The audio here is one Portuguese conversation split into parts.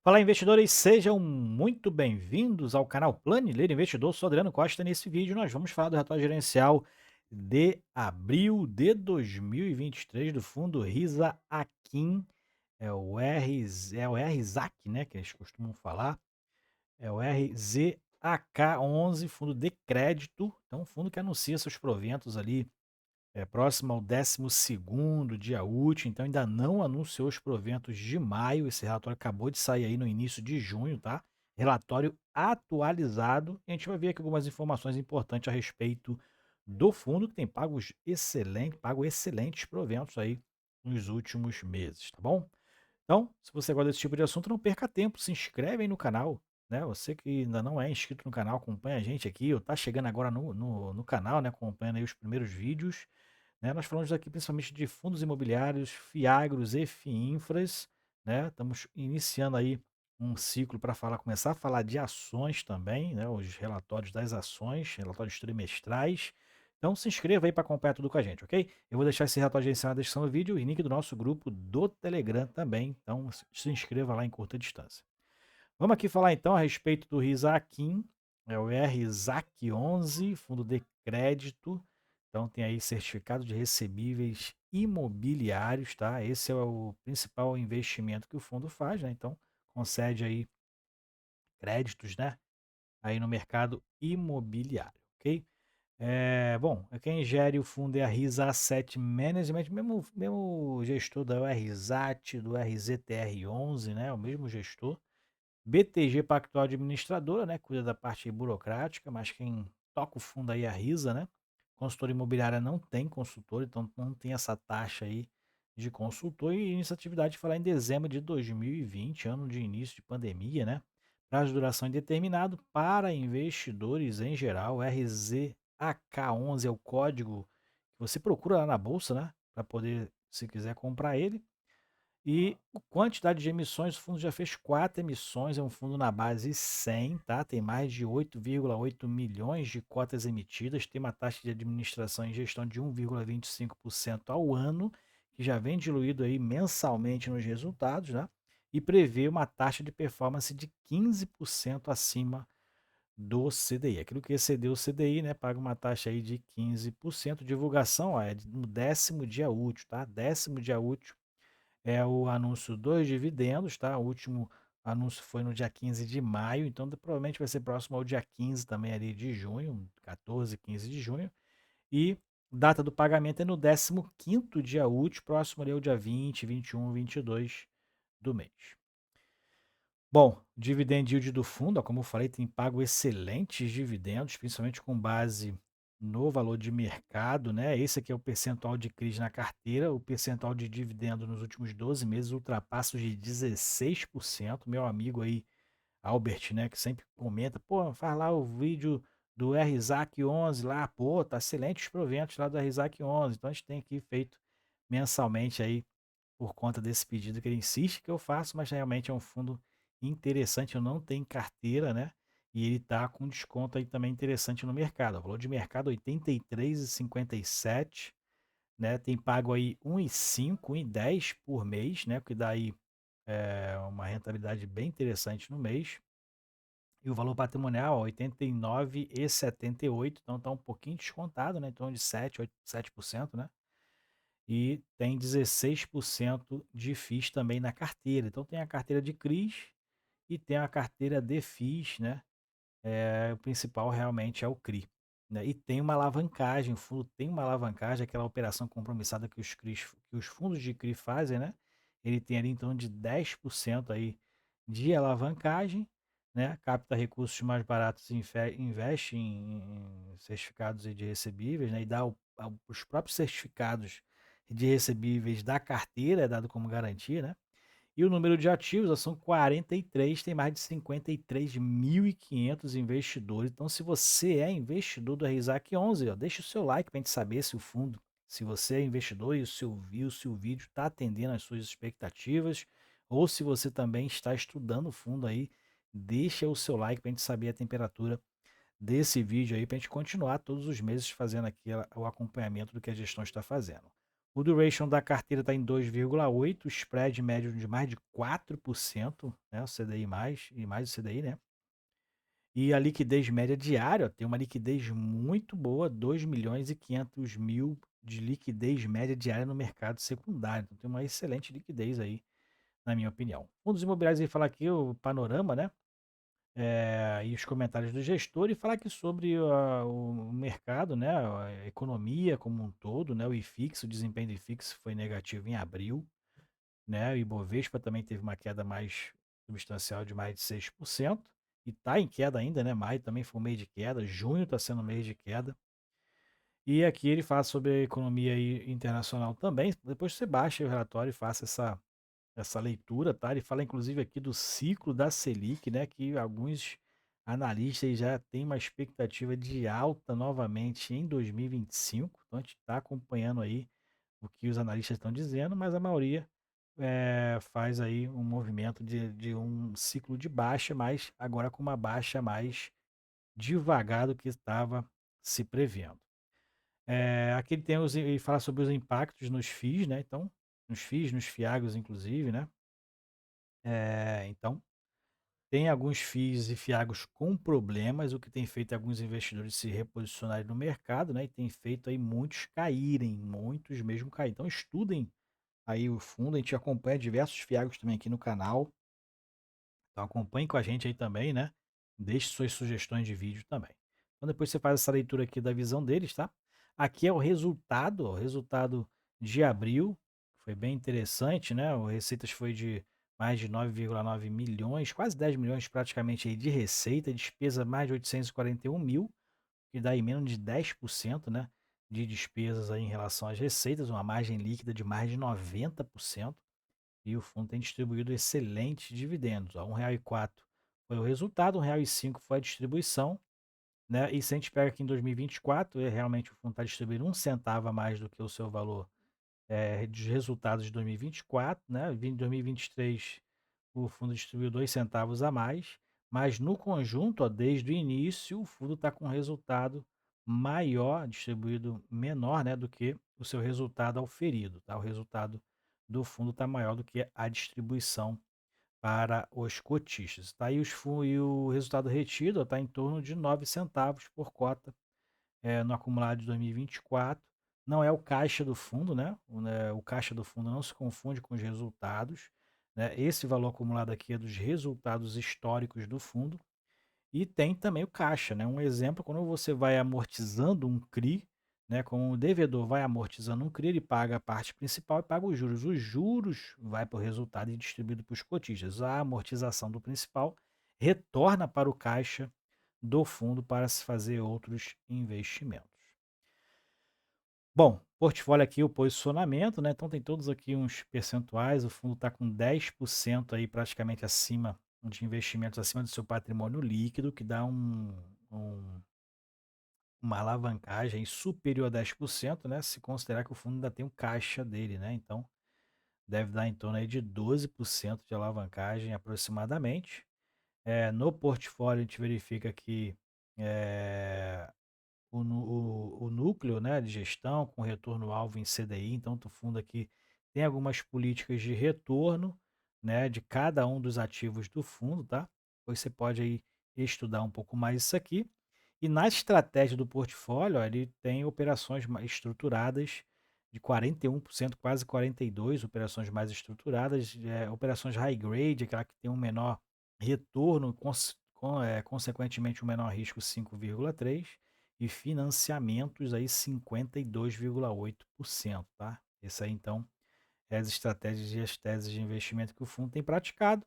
Fala, investidores, sejam muito bem-vindos ao canal Plano e Ler Investidor. Sou Adriano Costa. Nesse vídeo nós vamos falar do relatório gerencial de abril de 2023 do fundo Risa Akin, é o RZAC, né, que eles costumam falar, é o RZAK11, fundo de crédito, então um fundo que anuncia seus proventos ali próximo ao 12º dia útil, então ainda não anunciou os proventos de maio. Esse relatório acabou de sair aí no início de junho, tá? Relatório atualizado. E a gente vai ver aqui algumas informações importantes a respeito do fundo, que tem pago excelentes proventos aí nos últimos meses, tá bom? Então, se você gosta desse tipo de assunto, não perca tempo, se inscreve aí no canal, né? Você que ainda não é inscrito no canal, acompanha a gente aqui, ou tá chegando agora no canal, né? Acompanhando aí os primeiros vídeos, né? Nós falamos aqui principalmente de fundos imobiliários, FIAGROS e FIINFRAs, né? Estamos iniciando aí um ciclo para começar a falar de ações também, né? Os relatórios das ações, relatórios trimestrais. Então se inscreva aí para acompanhar tudo com a gente, ok? Eu vou deixar esse relatório gerencial na descrição do vídeo e link do nosso grupo do Telegram também. Então se inscreva lá em curta distância. Vamos aqui falar então a respeito do RISAQIM, é o RZAC11, fundo de crédito. Então tem aí certificado de recebíveis imobiliários, tá? Esse é o principal investimento que o fundo faz, né? Então concede aí créditos, né? Aí no mercado imobiliário, ok? Bom, quem gere o fundo é a Risa Asset Management, mesmo gestor da RZAT, do RZTR11, né? O mesmo gestor. BTG Pactual Administradora, né, cuida da parte burocrática, mas quem toca o fundo aí é a Risa, né? Consultora imobiliária não tem consultor, então não tem essa taxa aí de consultor. E inicia atividade de falar em dezembro de 2020, ano de início de pandemia, né? Prazo de duração indeterminado para investidores em geral. RZAK11 é o código que você procura lá na bolsa, né? Para poder, se quiser comprar ele. E a quantidade de emissões, o fundo já fez 4 emissões, é um fundo na base 100, tá? Tem mais de 8,8 milhões de cotas emitidas, tem uma taxa de administração e gestão de 1,25% ao ano, que já vem diluído aí mensalmente nos resultados, né? E prevê uma taxa de performance de 15% acima do CDI. Aquilo que excedeu o CDI, né, paga uma taxa aí de 15%. Divulgação, ó, é no 10º dia útil, tá? 10º dia útil é o anúncio dos dividendos, tá? O último anúncio foi no dia 15 de maio, então provavelmente vai ser próximo ao dia 15 também ali de junho, 14, 15 de junho. E data do pagamento é no 15º dia útil, próximo ali ao dia 20, 21, 22 do mês. Bom, dividend yield do fundo, ó, como eu falei, tem pago excelentes dividendos, principalmente com base no valor de mercado, né? Esse aqui é o percentual de CRIs na carteira. O percentual de dividendo nos últimos 12 meses ultrapassa os de 16%. Meu amigo aí, Albert, né, que sempre comenta, pô, faz lá o vídeo do RZAC 11 lá, pô, tá excelente os proventos lá do RZAC 11. Então a gente tem aqui feito mensalmente aí por conta desse pedido que ele insiste que eu faço, mas realmente é um fundo interessante, eu não tenho carteira, né? E ele tá com desconto aí também interessante no mercado. O valor de mercado R$ 83,57, né? Tem pago aí 1,5, 1,10 por mês, né? O que dá aí uma rentabilidade bem interessante no mês. E o valor patrimonial, ó, 89,78, então tá um pouquinho descontado, né? Em torno de 7%, né? E tem 16% de FIIs também na carteira. Então tem a carteira de CRIs e tem a carteira de FIIs, né? O principal realmente é o CRI, né? E tem uma alavancagem, o fundo tem uma alavancagem, aquela operação compromissada que que os fundos de CRI fazem, né? Ele tem ali em torno de 10% aí de alavancagem, né? Capta recursos mais baratos e investe em certificados de recebíveis, né? E dá os próprios certificados de recebíveis da carteira, é dado como garantia, né? E o número de ativos, ó, são 43, tem mais de 53.500 investidores. Então, se você é investidor do RISAC 11, ó, deixa o seu like para a gente saber se o fundo, se você é investidor e o seu vídeo está atendendo às suas expectativas, ou se você também está estudando o fundo aí, deixa o seu like para a gente saber a temperatura desse vídeo aí, para a gente continuar todos os meses fazendo aqui o acompanhamento do que a gestão está fazendo. O duration da carteira está em 2,8, o spread médio de mais de 4%, né, o CDI mais e mais o CDI, né? E a liquidez média diária, ó, tem uma liquidez muito boa, 2.500.000 de liquidez média diária no mercado secundário. Então tem uma excelente liquidez aí, na minha opinião. Fundos imobiliários, aí falar aqui o panorama, né? E os comentários do gestor, e falar aqui sobre o mercado, né? A economia como um todo, né? O IFIX, o desempenho do IFIX foi negativo em abril, né? O Ibovespa também teve uma queda mais substancial de mais de 6%, e está em queda ainda, né? Maio também foi um mês de queda, junho está sendo um mês de queda. E aqui ele fala sobre a economia aí internacional também. Depois você baixa o relatório e faça essa leitura, tá? Ele fala inclusive aqui do ciclo da Selic, né? Que alguns analistas já têm uma expectativa de alta novamente em 2025. Então a gente está acompanhando aí o que os analistas estão dizendo, mas a maioria faz aí um movimento de um ciclo de baixa, mas agora com uma baixa mais devagar do que estava se prevendo. Aqui ele tem ele fala sobre os impactos nos FIIs, né? Então, nos FIIs, nos FIAGs, inclusive, né? Então, tem alguns FIIs e FIAGs com problemas, o que tem feito alguns investidores se reposicionarem no mercado, né? E tem feito aí muitos caírem, muitos mesmo caírem. Então, estudem aí o fundo, a gente acompanha diversos FIAGs também aqui no canal. Então acompanhe com a gente aí também, né? Deixe suas sugestões de vídeo também. Então depois você faz essa leitura aqui da visão deles, tá? Aqui é o resultado, ó, o resultado de abril, foi bem interessante, né? O receitas foi de mais de 9,9 milhões, quase 10 milhões praticamente aí de receita, despesa mais de 841 mil, que dá aí menos de 10%, né? De despesas aí em relação às receitas, uma margem líquida de mais de 90%. E o fundo tem distribuído excelentes dividendos. Ó, R$ 1,04 foi o resultado, R$ 1,05 foi a distribuição, né? E se a gente pega aqui em 2024, realmente o fundo está distribuindo um centavo a mais do que o seu valor dos resultados de 2024, né? Em 2023, o fundo distribuiu 2 centavos a mais, mas no conjunto, ó, desde o início, o fundo está com um resultado maior, distribuído menor, né, do que o seu resultado auferido, tá? O resultado do fundo está maior do que a distribuição para os cotistas. Tá aí e o resultado retido está em torno de 9 centavos por cota no acumulado de 2024. Não é o caixa do fundo, né? O caixa do fundo não se confunde com os resultados, né? Esse valor acumulado aqui é dos resultados históricos do fundo. E tem também o caixa, né? Um exemplo, quando você vai amortizando um CRI, né? Como o devedor vai amortizando um CRI, ele paga a parte principal e paga os juros. Os juros vai para o resultado e distribuído para os cotistas. A amortização do principal retorna para o caixa do fundo para se fazer outros investimentos. Bom, portfólio aqui, o posicionamento, né? Então tem todos aqui uns percentuais. O fundo está com 10% aí praticamente acima de investimentos acima do seu patrimônio líquido, que dá uma alavancagem superior a 10%, né? Se considerar que o fundo ainda tem o caixa dele, né? Então deve dar em torno aí de 12% de alavancagem aproximadamente. No portfólio a gente verifica que é, o núcleo, né, de gestão com retorno-alvo em CDI. Então, o fundo aqui tem algumas políticas de retorno, né, de cada um dos ativos do fundo, tá? Depois você pode aí estudar um pouco mais isso aqui. E na estratégia do portfólio, ó, ele tem operações mais estruturadas de 41%, quase 42%, operações mais estruturadas, operações high grade, aquela que tem um menor retorno, consequentemente um menor risco, 5,3%, e financiamentos aí 52,8%, tá? Esse aí então é as estratégias e as teses de investimento que o fundo tem praticado,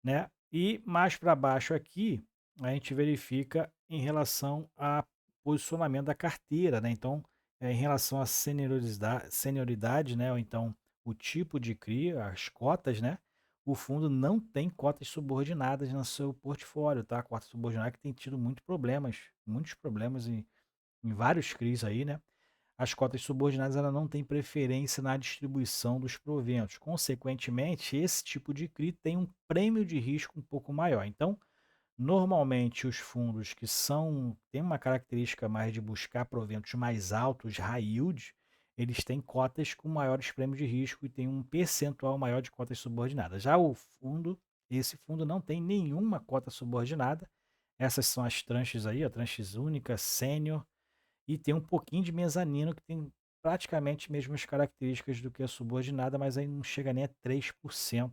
né? E mais para baixo aqui, a gente verifica em relação a posicionamento da carteira, né? Então, em relação à senioridade, né? Ou então o tipo de CRI, as cotas, né? O fundo não tem cotas subordinadas no seu portfólio, tá? Cota subordinada que tem tido muitos problemas em vários CRIs aí, né? As cotas subordinadas ela não tem preferência na distribuição dos proventos. Consequentemente, esse tipo de CRI tem um prêmio de risco um pouco maior. Então, normalmente os fundos que têm uma característica mais de buscar proventos mais altos, high yield, eles têm cotas com maiores prêmios de risco e tem um percentual maior de cotas subordinadas. Já esse fundo não tem nenhuma cota subordinada. Essas são as tranches aí, a tranches única, sênior, e tem um pouquinho de mezanino que tem praticamente mesmas características do que a subordinada, mas aí não chega nem a 3%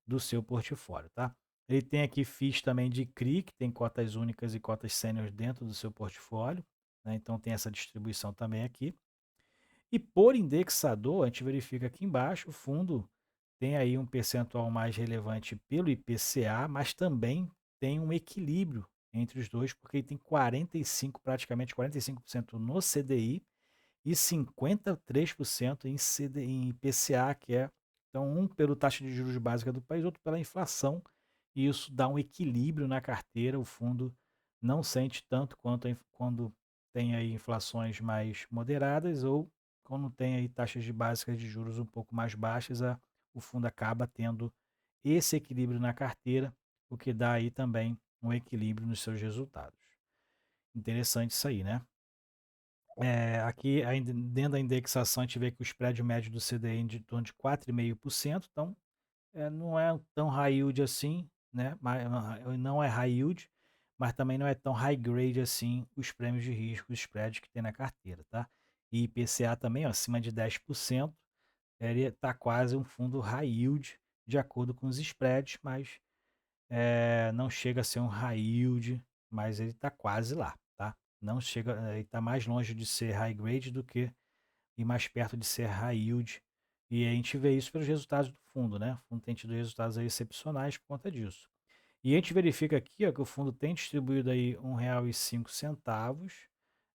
do seu portfólio, tá? Ele tem aqui FIIs também de CRI, que tem cotas únicas e cotas sênior dentro do seu portfólio, né? Então tem essa distribuição também aqui. E por indexador, a gente verifica aqui embaixo, o fundo tem aí um percentual mais relevante pelo IPCA, mas também tem um equilíbrio entre os dois, porque ele tem 45, praticamente 45% no CDI e 53% em IPCA, que é então um pelo taxa de juros básica do país, outro pela inflação, e isso dá um equilíbrio na carteira. O fundo não sente tanto quanto quando tem aí inflações mais moderadas ou quando tem aí taxas de básicas de juros um pouco mais baixas, o fundo acaba tendo esse equilíbrio na carteira, o que dá aí também um equilíbrio nos seus resultados. Interessante isso aí, né? Aqui, dentro da indexação, a gente vê que o spread médio do CDI é de torno de 4,5%, então não é tão high yield assim, né? Não é high yield, mas também não é tão high grade assim os prêmios de risco, os spreads que tem na carteira, tá? E IPCA também, ó, acima de 10%, ele está quase um fundo high yield, de acordo com os spreads, mas não chega a ser um high yield, mas ele está quase lá, tá? Não chega, ele está mais longe de ser high grade do que e mais perto de ser high yield. E a gente vê isso pelos resultados do fundo, né? O fundo tem tido resultados aí excepcionais por conta disso. E a gente verifica aqui, ó, que o fundo tem distribuído aí R$ 1,05,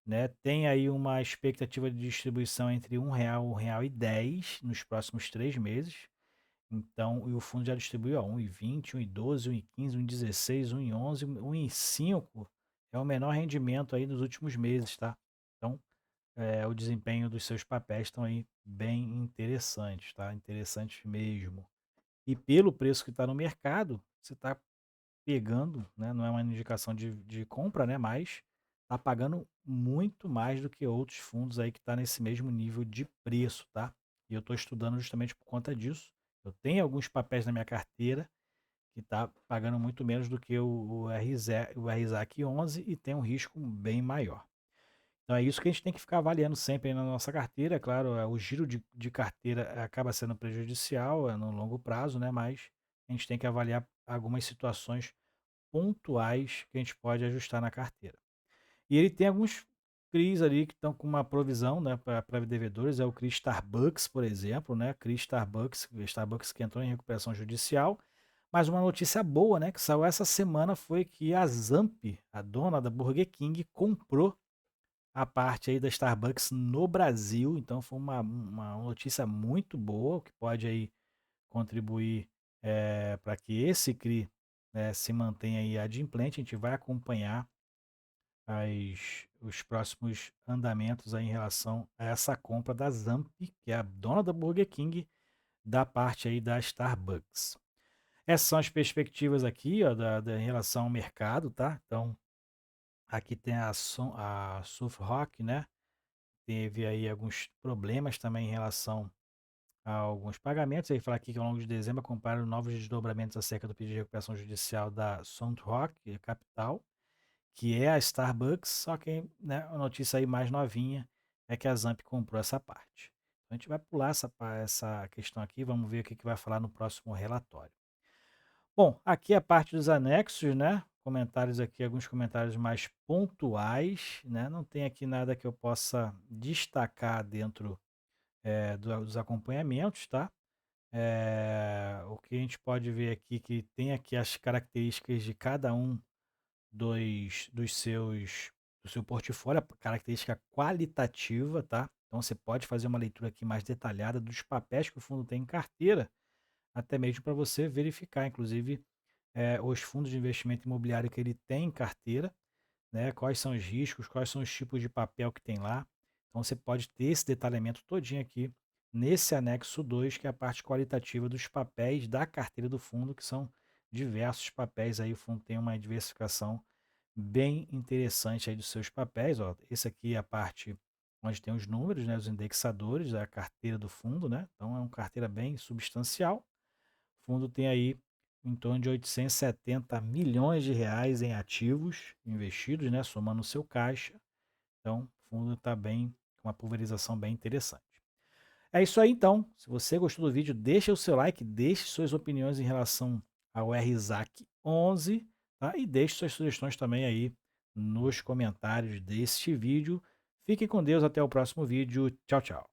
né? Tem aí uma expectativa de distribuição entre R$ 1,00 e R$ 1,10 nos próximos 3 meses. Então, e o fundo já distribuiu, ó, 1,20, 1,12, 1,15, 1,16, 1,11, 1,05 é o menor rendimento aí nos últimos meses, tá? Então, o desempenho dos seus papéis estão aí bem interessantes, tá? Interessantes mesmo. E pelo preço que está no mercado, você está pegando, né? Não é uma indicação de compra, né? Mas está pagando muito mais do que outros fundos aí que está nesse mesmo nível de preço, tá? E eu estou estudando justamente por conta disso. Eu tenho alguns papéis na minha carteira que está pagando muito menos do que o RZAC 11 e tem um risco bem maior. Então é isso que a gente tem que ficar avaliando sempre aí na nossa carteira. É claro, o giro de carteira acaba sendo prejudicial no longo prazo, né? Mas a gente tem que avaliar algumas situações pontuais que a gente pode ajustar na carteira. E ele tem alguns CRIs ali que estão com uma provisão, né, para devedores. É o CRI Starbucks, por exemplo, né? CRI Starbucks que entrou em recuperação judicial. Mas uma notícia boa, né, que saiu essa semana foi que a Zamp, a dona da Burger King, comprou a parte aí da Starbucks no Brasil. Então foi uma notícia muito boa, que pode aí contribuir para que esse CRI, né, se mantenha aí adimplente. A gente vai acompanhar os próximos andamentos aí em relação a essa compra da Zamp, que é a dona da Burger King, da parte aí da Starbucks. Essas são as perspectivas aqui, ó, em relação ao mercado, tá? Então, aqui tem a Sufrock, né? Teve aí alguns problemas também em relação a alguns pagamentos. Aí fala aqui que ao longo de dezembro acompanharam novos desdobramentos acerca do pedido de recuperação judicial da Soundrock Capital, que é a Starbucks, só que, né, a notícia aí mais novinha é que a Zamp comprou essa parte. Então a gente vai pular essa questão aqui, vamos ver o que vai falar no próximo relatório. Bom, aqui a parte dos anexos, né? Comentários aqui, alguns comentários mais pontuais, né? Não tem aqui nada que eu possa destacar dentro dos acompanhamentos, tá? O que a gente pode ver aqui, que tem aqui as características de cada um do seu portfólio, a característica qualitativa, tá? Então você pode fazer uma leitura aqui mais detalhada dos papéis que o fundo tem em carteira, até mesmo para você verificar, inclusive, os fundos de investimento imobiliário que ele tem em carteira, né? Quais são os riscos, quais são os tipos de papel que tem lá. Então você pode ter esse detalhamento todinho aqui nesse anexo 2, que é a parte qualitativa dos papéis da carteira do fundo, que são diversos papéis aí. O fundo tem uma diversificação bem interessante aí dos seus papéis. Ó. Esse aqui é a parte onde tem os números, né, os indexadores da carteira do fundo, né? Então é uma carteira bem substancial. O fundo tem aí em torno de 870 milhões de reais em ativos investidos, né, somando o seu caixa. Então, o fundo está bem, com uma pulverização bem interessante. É isso aí então. Se você gostou do vídeo, deixa o seu like, deixe suas opiniões em relação ao RZAC 11, tá? E deixe suas sugestões também aí nos comentários deste vídeo. Fique com Deus, até o próximo vídeo. Tchau, tchau.